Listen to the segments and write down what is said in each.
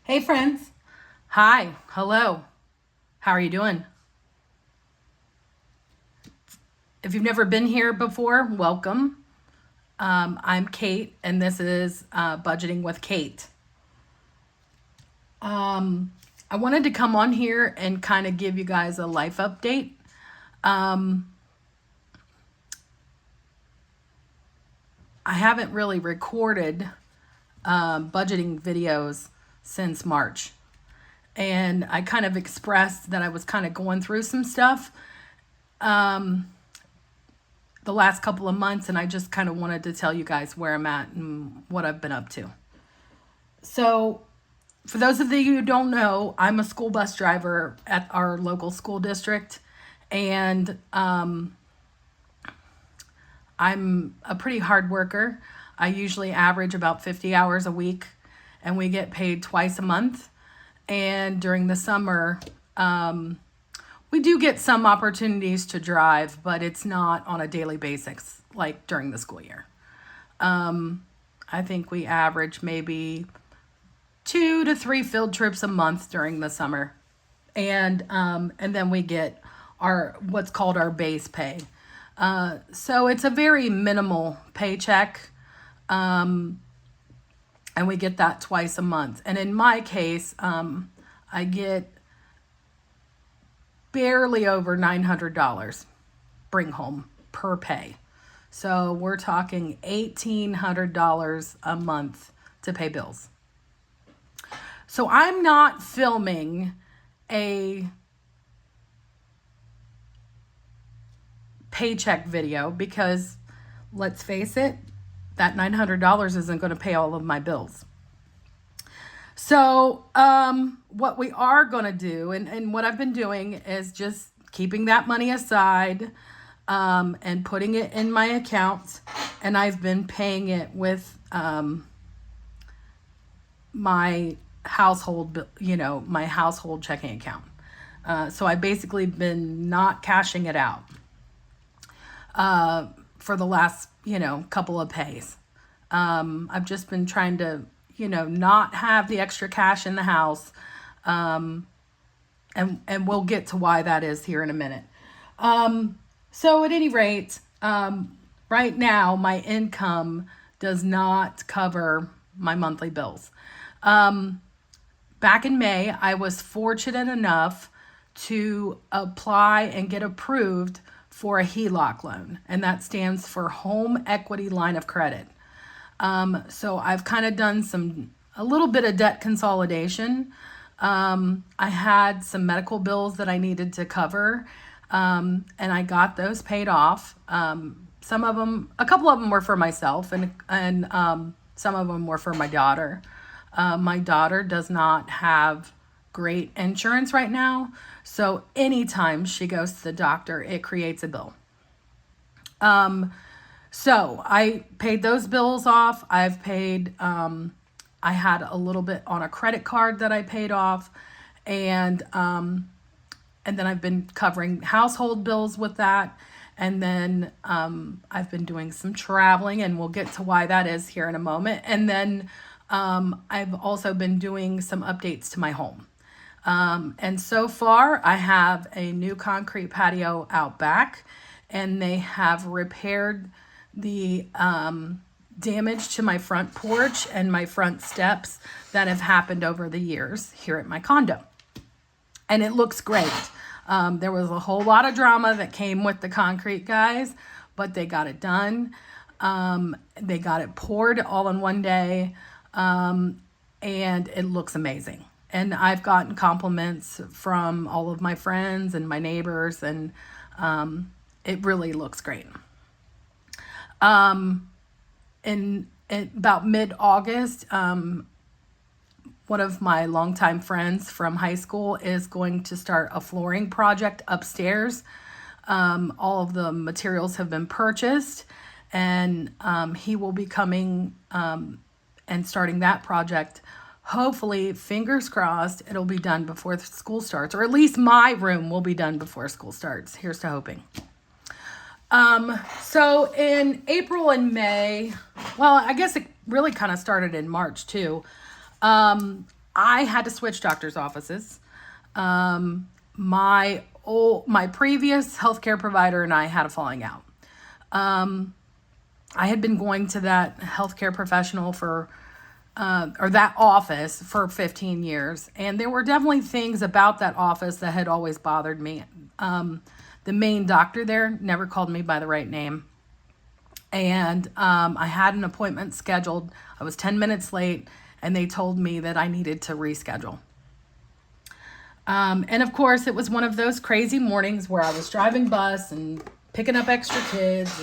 Hey, friends. Hi. Hello. How are you doing? If you've never been here before, welcome. I'm Kate, and this is Budgeting with Kate. I wanted to come on here and kind of give you guys a life update. Um, I haven't really recorded budgeting videos since March. And I kind of expressed that I was kind of going through some stuff the last couple of months, and I just kind of wanted to tell you guys where I'm at and what I've been up to. So, for those of you who don't know, I'm a school bus driver at our local school district, and I'm a pretty hard worker. I usually average about 50 hours a week, and we get paid twice a month. And during the summer, we do get some opportunities to drive, but it's not on a daily basis like during the school year. I think we average maybe 2 to 3 field trips a month during the summer, and then we get our what's called our base pay. So it's a very minimal paycheck, and we get that twice a month. And in my case, I get barely over $900 bring home per pay. So we're talking $1,800 a month to pay bills. So I'm not filming a paycheck video because, let's face it, that $900 isn't going to pay all of my bills. So what we are going to do, and what I've been doing, is just keeping that money aside and putting it in my account. And I've been paying it with my household, my household checking account. So I've basically been not cashing it out for the last, couple of pays. I've just been trying to, not have the extra cash in the house. And we'll get to why that is here in a minute. So at any rate, right now my income does not cover my monthly bills. Back in May, I was fortunate enough to apply and get approved for a HELOC loan, and that stands for Home Equity Line of Credit. So I've kind of done a little bit of debt consolidation. I had some medical bills that I needed to cover, and I got those paid off. A couple of them were for myself, and some of them were for my daughter. My daughter does not have great insurance right now, so anytime she goes to the doctor, it creates a bill. So I paid those bills off. I've paid, I had a little bit on a credit card that I paid off, and then I've been covering household bills with that. And then I've been doing some traveling, and we'll get to why that is here in a moment. And then I've also been doing some updates to my home. And so far, I have a new concrete patio out back, and they have repaired the damage to my front porch and my front steps that have happened over the years here at my condo. And it looks great. There was a whole lot of drama that came with the concrete guys, but they got it done. They got it poured all in one day, and it looks amazing. And I've gotten compliments from all of my friends and my neighbors, and it really looks great. In about mid-August, one of my longtime friends from high school is going to start a flooring project upstairs. All of the materials have been purchased, and he will be coming and starting that project. Hopefully, fingers crossed, it'll be done before school starts, or at least my room will be done before school starts. Here's to hoping. So in April and May, well, I guess it really kind of started in March too. I had to switch doctor's offices. My previous healthcare provider and I had a falling out. I had been going to that healthcare professional or that office for 15 years. And there were definitely things about that office that had always bothered me. The main doctor there never called me by the right name. And I had an appointment scheduled. I was 10 minutes late, and they told me that I needed to reschedule. And of course, it was one of those crazy mornings where I was driving bus and picking up extra kids,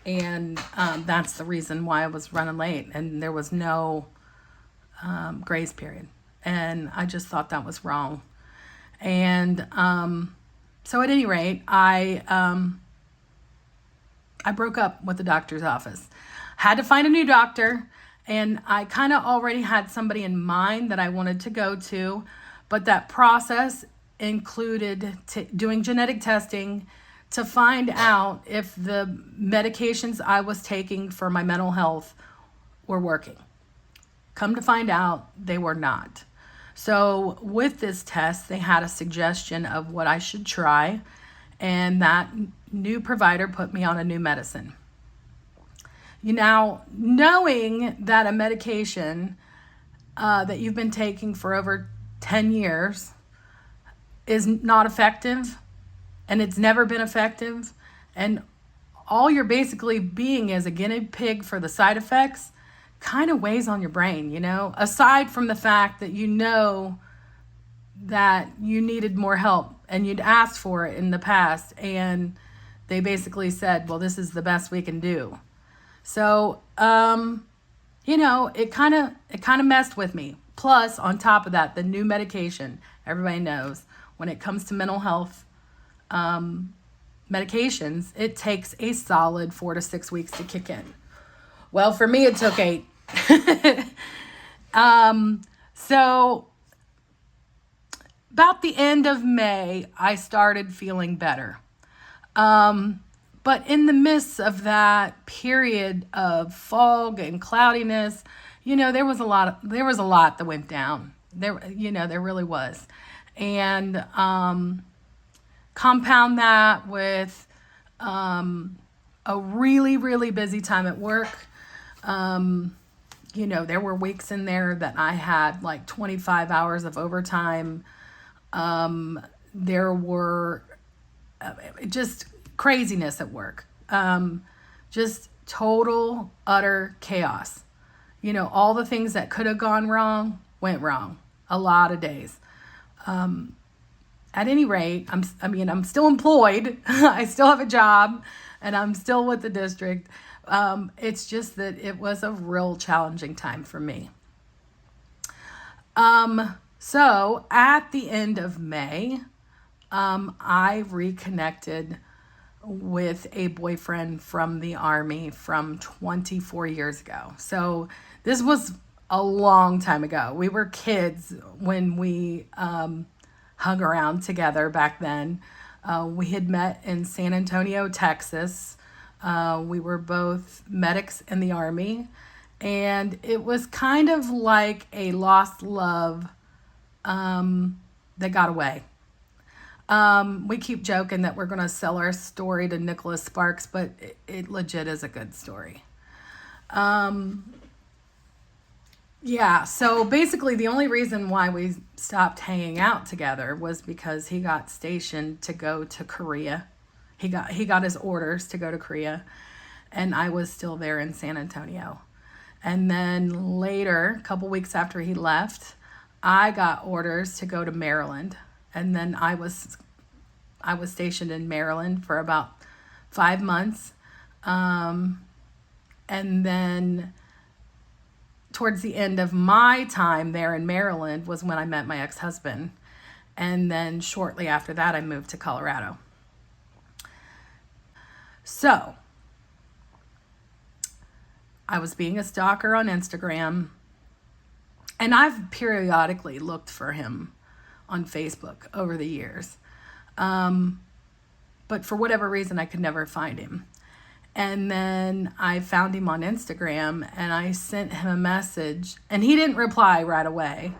and that's the reason why I was running late. And there was no grace period, and I just thought that was wrong. And so, at any rate, I broke up with the doctor's office. Had to find a new doctor, and I kind of already had somebody in mind that I wanted to go to. But that process included doing genetic testing to find out if the medications I was taking for my mental health were working. Come to find out, they were not. So with this test, they had a suggestion of what I should try, and that new provider put me on a new medicine. Now, knowing that a medication that you've been taking for over 10 years is not effective, and it's never been effective, and all you're basically being is a guinea pig for the side effects, kind of weighs on your brain, aside from the fact that that you needed more help and you'd asked for it in the past, and they basically said, well, this is the best we can do. So it kind of messed with me. Plus, on top of that, the new medication, everybody knows, when it comes to mental health medications, it takes a solid 4 to 6 weeks to kick in. Well, for me, it took 8. So about the end of May, I started feeling better. But in the midst of that period of fog and cloudiness, there was a lot that went down. There really was. And compound that with a really, really busy time at work. There were weeks in there that I had like 25 hours of overtime. There were just craziness at work. Just total, utter chaos. All the things that could have gone wrong went wrong a lot of days. At any rate, I'm still employed. I still have a job, and I'm still with the district. It's just that it was a real challenging time for me. So at the end of May, I reconnected with a boyfriend from the Army from 24 years ago. So this was a long time ago. We were kids when we hung around together back then. We had met in San Antonio, Texas. We were both medics in the Army, and it was kind of like a lost love that got away. We keep joking that we're going to sell our story to Nicholas Sparks, but it legit is a good story. So basically the only reason why we stopped hanging out together was because he got stationed to go to Korea. He got his orders to go to Korea, and I was still there in San Antonio. And then later, a couple weeks after he left, I got orders to go to Maryland. And then I was stationed in Maryland for about 5 months. And then towards the end of my time there in Maryland was when I met my ex-husband. And then shortly after that, I moved to Colorado. So I was being a stalker on Instagram, and I've periodically looked for him on Facebook over the years. But for whatever reason, I could never find him. And then I found him on Instagram, and I sent him a message, and he didn't reply right away.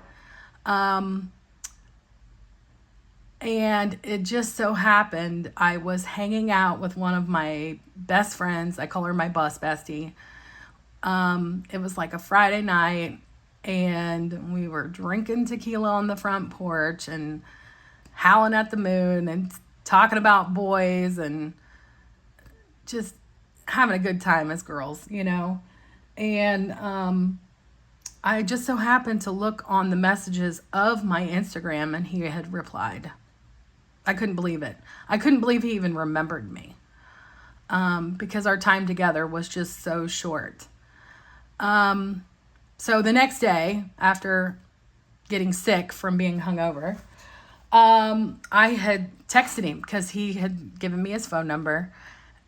Um, and it just so happened I was hanging out with one of my best friends. I call her my bus bestie. It was like a Friday night, and we were drinking tequila on the front porch and howling at the moon and talking about boys and just having a good time as girls, you know. And I just so happened to look on the messages of my Instagram, and he had replied. I couldn't believe it. I couldn't believe he even remembered me, because our time together was just so short. So the next day, after getting sick from being hungover, I had texted him because he had given me his phone number,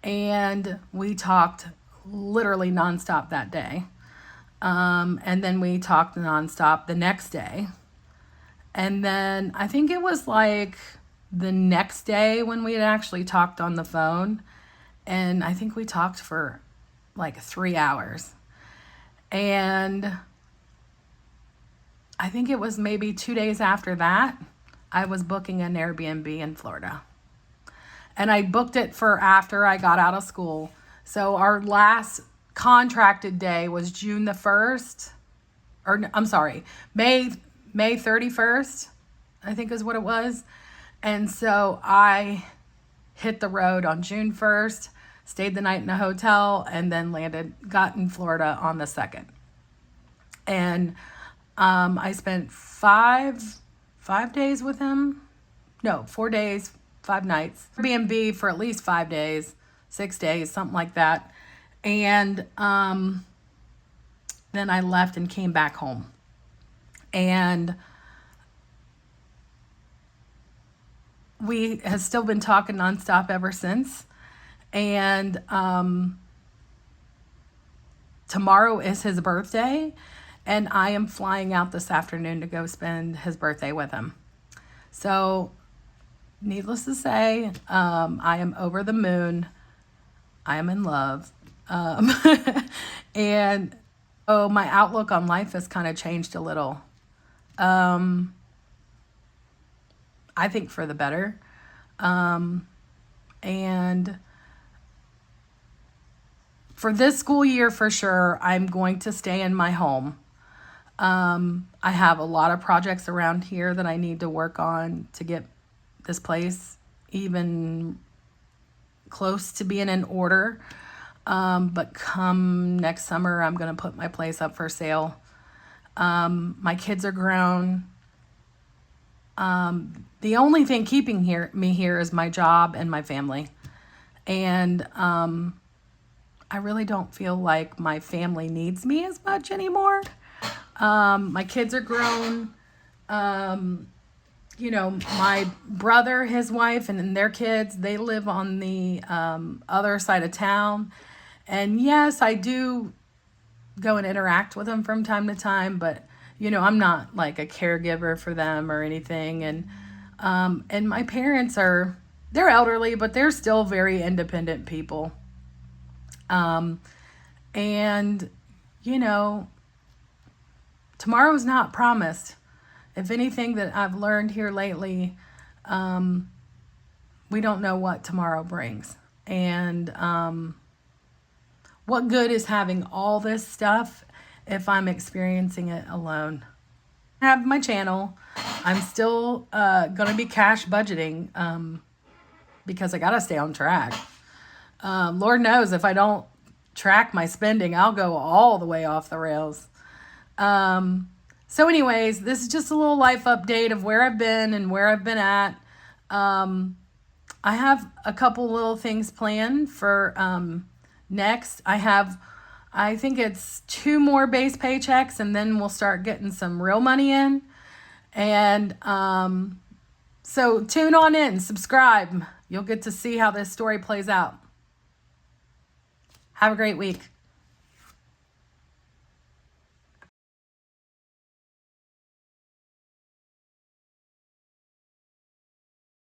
and we talked literally nonstop that day. And then we talked nonstop the next day. And then I think it was like the next day when we had actually talked on the phone. And I think we talked for like 3 hours. And I think it was maybe 2 days after that, I was booking an Airbnb in Florida. And I booked it for after I got out of school. So our last contracted day was June the 1st, or I'm sorry, May 31st, I think is what it was. And so I hit the road on June 1st, stayed the night in a hotel, and then got in Florida on the 2nd. And I spent five days with him. No, 4 days, 5 nights. Airbnb for at least 5 days, 6 days, something like that. And then I left and came back home. And we have still been talking nonstop ever since. And tomorrow is his birthday, and I am flying out this afternoon to go spend his birthday with him. So, needless to say, I am over the moon. I am in love. And my outlook on life has kind of changed a little. I think for the better. And for this school year, for sure, I'm going to stay in my home. I have a lot of projects around here that I need to work on to get this place even close to being in order. But come next summer, I'm going to put my place up for sale. My kids are grown. The only thing keeping me here is my job and my family. And I really don't feel like my family needs me as much anymore. My kids are grown. My brother, his wife, and their kids, they live on the other side of town. And yes, I do go and interact with them from time to time, but I'm not like a caregiver for them or anything. And my parents they're elderly, but they're still very independent people. And tomorrow's not promised. If anything that I've learned here lately, we don't know what tomorrow brings. And what good is having all this stuff if I'm experiencing it alone? I have my channel. I'm still going to be cash budgeting because I got to stay on track. Lord knows if I don't track my spending, I'll go all the way off the rails. So anyways, this is just a little life update of where I've been and where I've been at. I have a couple little things planned for next. I think it's 2 more base paychecks, and then we'll start getting some real money in. And so tune on in, subscribe. You'll get to see how this story plays out. Have a great week.